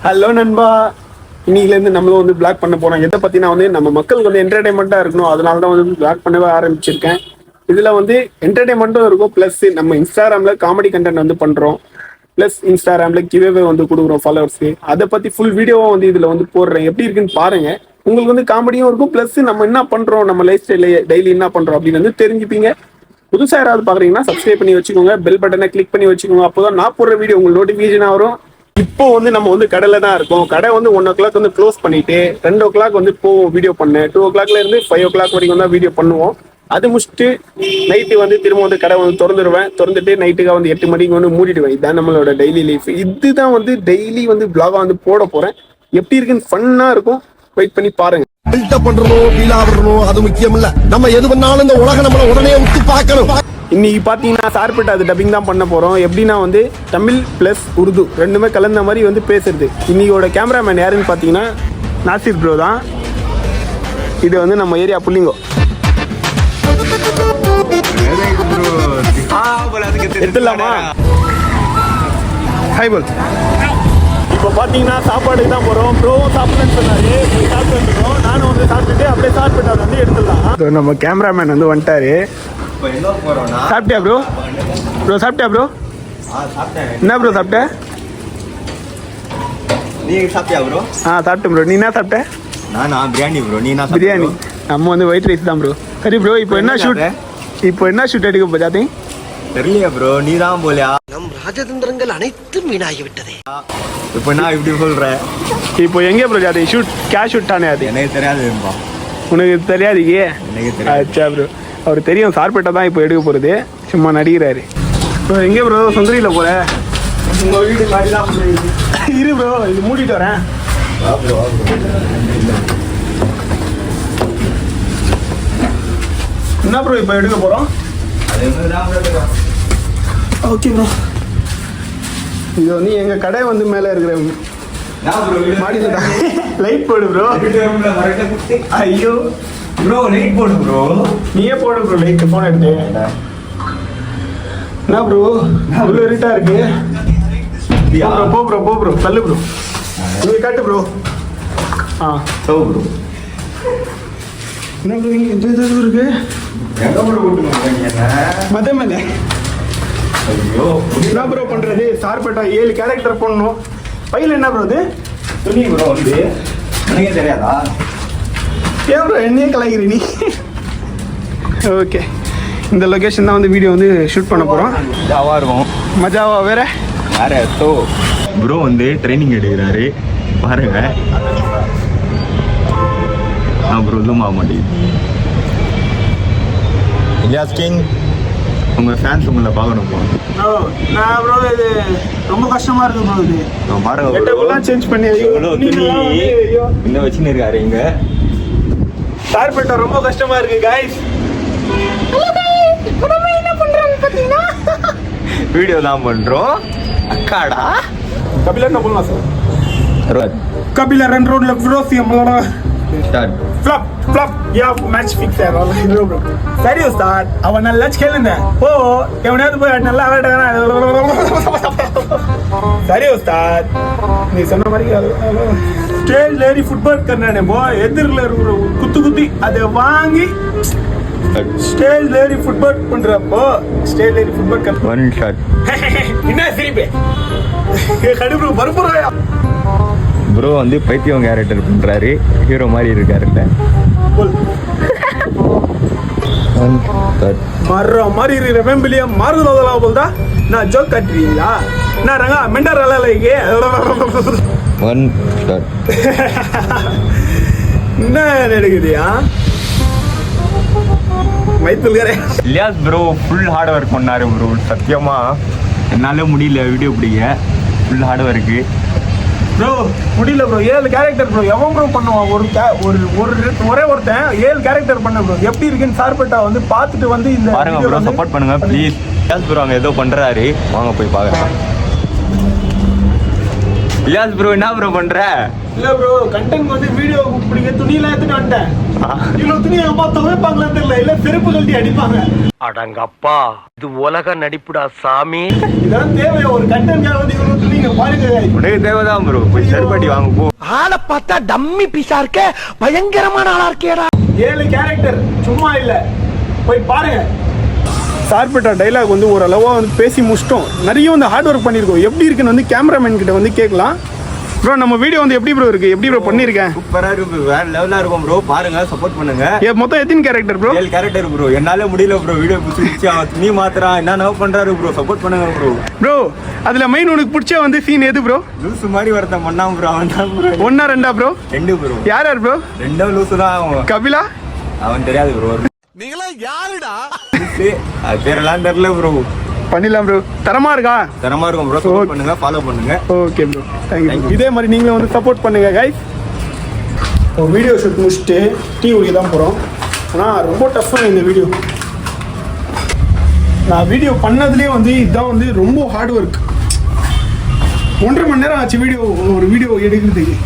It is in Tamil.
ஹலோ நண்பா, இன்னைக்குலேருந்து நம்மளும் வந்து பிளாக் பண்ண போகிறோம். எதை பற்றினா வந்து நம்ம மக்களுக்கு வந்து என்டர்டைன்மெண்ட்டாக இருக்கணும், அதனால தான் வந்து பிளாக் பண்ணவே ஆரம்பிச்சிருக்கேன். இதில் வந்து என்டர்டைன்மெண்ட்டும் இருக்கும், ப்ளஸ் நம்ம இன்ஸ்டாகிராமில் காமெடி கண்டென்ட் வந்து பண்ணுறோம், ப்ளஸ் இன்ஸ்டாகிராமில் கிவ்அவே வந்து கொடுக்குறோம் ஃபாலோவர்ஸ்க்கு. அதை பற்றி ஃபுல் வீடியோவும் வந்து இதில் வந்து போடுறேன். எப்படி இருக்குன்னு பாருங்கள். உங்களுக்கு வந்து காமெடியும் இருக்கும், ப்ளஸ் நம்ம என்ன பண்ணுறோம், நம்ம லைஃப் ஸ்டைலில் டெய்லி என்ன பண்ணுறோம் அப்படின்னு வந்து தெரிஞ்சுப்பீங்க. புதுசாக யாராவது பார்க்குறீங்கன்னா சப்ஸ்கிரைப் பண்ணி வச்சுக்கோங்க, பெல் பட்டனை கிளிக் பண்ணி வச்சுக்கோங்க. அப்போ தான் நான் போடுற வீடியோ உங்களுக்கு நோட்டிஃபிகேஷனாக வரும். இப்போ வந்து நம்ம வந்து கடையில் தான் இருக்கோம். கடை வந்து 1 o'clock வந்து க்ளோஸ் பண்ணிட்டு 2 o'clock வந்து போவோம் வீடியோ பண்ண. 2 o'clockல இருந்து 5 o'clock வரைக்கும் தான் வீடியோ பண்ணுவோம். அது முடிச்சுட்டு நைட்டு வந்து திரும்ப வந்து கடை வந்து திறந்துட்டு நைட்டுக்காக வந்து 8 மணிக்கு வந்து மூடிடுவேன். இதுதான் நம்மளோட டெய்லி லைஃப். இதுதான் வந்து டெய்லி வந்து பிளாகா வந்து போட போறேன். எப்படி இருக்குன்னு ஃபன்னா இருக்கும், வெயிட் பண்ணி பாருங்க. பில்டப் பண்றணும், ஃபீல் ஆவறணும், அது முக்கியம் இல்ல. நம்ம எது பண்ணாலும் இந்த உலகம் நம்மள உடனே உத்து பார்க்கணும். இன்னைக்கு பார்த்தீங்கன்னா சார்பேட்டா அது டப்பிங் தான் பண்ண போகிறோம். எப்படின்னா வந்து தமிழ் ப்ளஸ் உருது ரெண்டுமே கலந்த மாதிரி வந்து பேசுறது. இன்னையோட கேமராமேன் யாருன்னு பார்த்தீங்கன்னா நாசிர் ப்ரோ தான். இது வந்து நம்ம ஏரியா புள்ளிங்கோ. எடுத்துடலாமா? ஹாய் போல். இப்போ பார்த்தீங்கன்னா சாப்பாடுக்கு தான் போகிறோம். ப்ரோவும் சாப்பிடுன்னு சொன்னாரு, சாப்பிட்டு வந்துடுறோம். நானும் வந்து சாப்பிட்டுட்டு அப்படியே சார்பேட்டா வந்து எடுத்துடலாம். நம்ம கேமராமேன் வந்து வந்துட்டாரு. சாப்பிட்டியா ப்ரோ? ப்ரோ சாப்பிட்டியா ப்ரோ? என்ன ப்ரோ சாப்பிட்ட? நீ சாப்பிட்டியா ப்ரோ? சாப்பிட்டேன் ப்ரோ. நீ என்ன சாப்பிட்ட? நானா பிரியாணி ப்ரோ. நீ என்ன? பிரியாணி. நம்ம வந்து ஒயிட் ரைஸ் தான் ப்ரோ. சரி ப்ரோ, இப்போ என்ன ஷூட் எடுக்க போதாதே தெரியலையா ப்ரோ? நீ தான் போலியா? நம் ராஜதந்திரங்கள் அனைத்தும் வீணாகிவிட்டதே. இப்போ நான் இப்படி சொல்றேன். இப்போ எங்கே ப்ரோ ஜாதி ஷூட்? ஷூட் தானே அது? எனக்கு தெரியாதுப்பா. உனக்கு தெரியாது? எனக்கு தெரியாது. அச்சா ப்ரோ, அவர் தெரியும். சார்பேட்டா தான் இப்போ எடுக்க போகிறது. சும்மா நடிக்கிறாரு. ப்ரோ எங்கே ப்ரோ? சுந்தரியில் போகிற உங்கள் வீடு மாதிரி தான் இரு ப்ரோ, இது மூடிட்டு வரேன். என்ன ப்ரோ இப்போ எடுக்க போகிறோம்? Okay bro. இது வந்து எங்கள் கடை வந்து மேலே இருக்கிற மாடியில் தான். லைட் போடு ப்ரோ. ஐயோ ப்ரோ லைட் போடு ப்ரோ. நீயே போடு ப்ரோ லைட். ஃபோன் எடுத்து என்ன ப்ரோ அவ்வளோ இருட்டாக இருக்கு. போ ப்ரோ தள்ளு ப்ரோ. நீ காட்டு ப்ரோ. சோ ப்ரோ என்ன ப்ரோ இங்கே இந்த இது இருக்கு? எங்க ப்ரோ கூட்டு போறீங்க? மத மேலே. ஐயோ என்ன ப்ரோ பண்ணுறது? சார்பேட்டா 7 கேரக்டர் போடணும். பையில் என்ன ப்ரோ இது? துணி ப்ரோ. வந்து எனக்கு தெரியாதா? ஏன் ப்ரோ என்னையே கலாய்கிறீ நீ? ஓகே, இந்த லொக்கேஷன் தான் வந்து வீடியோ வந்து ஷூட் பண்ண போகிறோம். ஜாவா இருக்கும். மஜாவா வேற ஸோ ப்ரோ வந்து ட்ரைனிங் எடுக்கிறாரு பாருங்க. நான் ப்ரோ இதுவும் ஆக மாட்டேங்குது. இலியாஸ் கிங், உங்கள் ஃபேன்ஸ் உங்களை பார்க்கணும் ப்ரோ. நான் ப்ரோ இது ரொம்ப கஷ்டமாக இருக்குது ப்ரோ. இது பாருங்க சேஞ்ச் பண்ணி இன்னும் வச்சுன்னு இருக்காரு இங்கே. சார்பேட்டா ரொம்ப கஷ்டமா இருக்கு गाइस. என்ன பண்றாங்க பாத்தீங்கன்னா வீடியோ தான் பண்றோம். அக்காடா கபிலர் என்ன பண்ணலாம் சார்? கபிலர் ரன் ரோட்ல ஃப்ரோசியம் ஸ்டார்ட் ஃப்ளாப் யா மேட்ச் ஃபிக்ஸ் ஆயிடும் ப்ரோ. சரி உஸ்தாத், அவன் நல்லா கேளுங்க. ஓ எவனாவது போய் நல்லா ஆடுறானா? சரி உஸ்தாத், நீ சொன்ன மாதிரி ஸ்டேஜ்ல ஏறி ஃபுட்பால் கர்னானே போ. எதிரில் இருக்கிற குத்தி அதை வாங்கி ஸ்டேஜ்ல ஏறி ஃபுட்பால் பண்றப்போ ஸ்டேஜ்ல ஏறி ஃபுட்பால் கர் ஒன் ஷாட். என்ன சிரிப்பே கடுப்பு பருப்புறாயா? ப்ரோ வந்து பைத்தியம் கேரக்டர் பண்றாரு, ஹீரோ மாதிரி இருக்காருல்ல. மர்ற மாதிரி இருக்கிற ஃபேமிலியா மாறுதலா போல்தா. நான் ஜோக் கட்டுறீங்களா? நான் ரங்கா மெண்டர் அலைக்கு ஒன் ஷாட். என்ன நடக்குதுயா மைத்துல்கரே? Ilyas bro full hard work பண்ணாரு ப்ரோ. சத்தியமா என்னால முடியல வீடியோ பிடிக்க. Full hard work bro. முடியல ப்ரோ. 7 character bro. எவன் ப்ரோ பண்ணுவான்? ஒரே ஒருத்தன் 7 கேரக்டர் பண்ண ப்ரோ. எப்படி இருக்குன்னு சார்பேட்டா வந்து பார்த்துட்டு வந்து இந்த பாருங்க ப்ரோ, சப்போர்ட் பண்ணுங்க ப்ளீஸ். இலியாஸ் ப்ரோ அங்கே ஏதோ பண்றாரு, வாங்க போய் பார்க்கலாம். இலியாஸ் ப்ரோ என்ன ப்ரோ பண்ற? இல்ல ப்ரோ கண்டென்ட் வந்து வீடியோ பிடிக்க துணியெல்லாம் எடுத்துட்டு வந்துட்டேன். இவ்வளவு துணி அம்மா துவைப்பாங்களான்னு தெரியல, இல்ல செருப்பு கழட்டி அடிப்பாங்க. அடங்கப்பா இது உலக நடிப்புடா சாமி. இதான் தேவை ஒரு கண்டென்ட்காக வந்து இவ்வளவு துணிங்க பாருங்க. உனக்கு தேவைதான் ப்ரோ, போய் செருப்படி வாங்க போ. ஆளை பார்த்தா டம்மி பீஸா இருக்க, பயங்கரமான ஆளா இருக்கேடா. 7 கேரக்டர் சும்மா இல்ல, போய் பாருங்க. சார்பேட்டா டைலாக் வந்து ஓரளவா வந்து பேசி முடிச்சிட்டோம். நிறைய வந்து ஹார்ட் ஒர்க் பண்ணியிருக்கோம். எப்படி இருக்குன்னு வந்து கேமராமேன் கிட்ட வந்து கேட்கலாம். ப்ரோ நம்ம வீடியோ வந்து எப்படி ப்ரோ இருக்கு, எப்படி ப்ரோ பண்ணியிருக்கேன்? சூப்பரா இருக்கு, வேற லெவலா இருக்கும் ப்ரோ. பாருங்க, சப்போர்ட் பண்ணுங்க. மொத்தம் எத்தனை கேரக்டர் ப்ரோ? 7 character bro. என்னால முடியல ப்ரோ, வீடியோ பிடிச்சி அவன் நீ மாத்திரான் என்ன பண்றாரு ப்ரோ, சப்போர்ட் பண்ணுங்க ப்ரோ. ப்ரோ அதுல மெயின் உனக்கு பிடிச்ச வந்து சீன் எது ப்ரோ? லூசு மாதிரி ஒருத்தன் பண்ணாம ப்ரோ, அவன் தான் ப்ரோ. 1 2 ப்ரோ? 2 ப்ரோ. யார் யார் ப்ரோ? 2 லூசு தான் அவன். கபிலா அவன் தெரியாது ப்ரோ. நீங்களா யாருடா? அது பேரெல்லாம் தெரியல ப்ரோ. பண்ணிடலாம் ப்ரோ. தரமா இருக்கா? தரமா இருக்கும் ப்ரோ. சப்போர்ட் பண்ணுங்க, ஃபாலோ பண்ணுங்க. Okay bro, thank you. இதே மாதிரி நீங்களும் வந்து சப்போர்ட் பண்ணுங்க கைஸ். ஒரு வீடியோ ஷூட் முடிச்சுட்டு டீ குடிக்க தான் போகிறோம். ஆனால் ரொம்ப டஃப்பாக இந்த வீடியோ. நான் வீடியோ பண்ணதுலேயே வந்து இதுதான் வந்து ரொம்ப ஹார்ட் ஒர்க். 1.5 மணி நேரம் ஆச்சு ஒரு வீடியோ எடுக்கிறதுக்கு.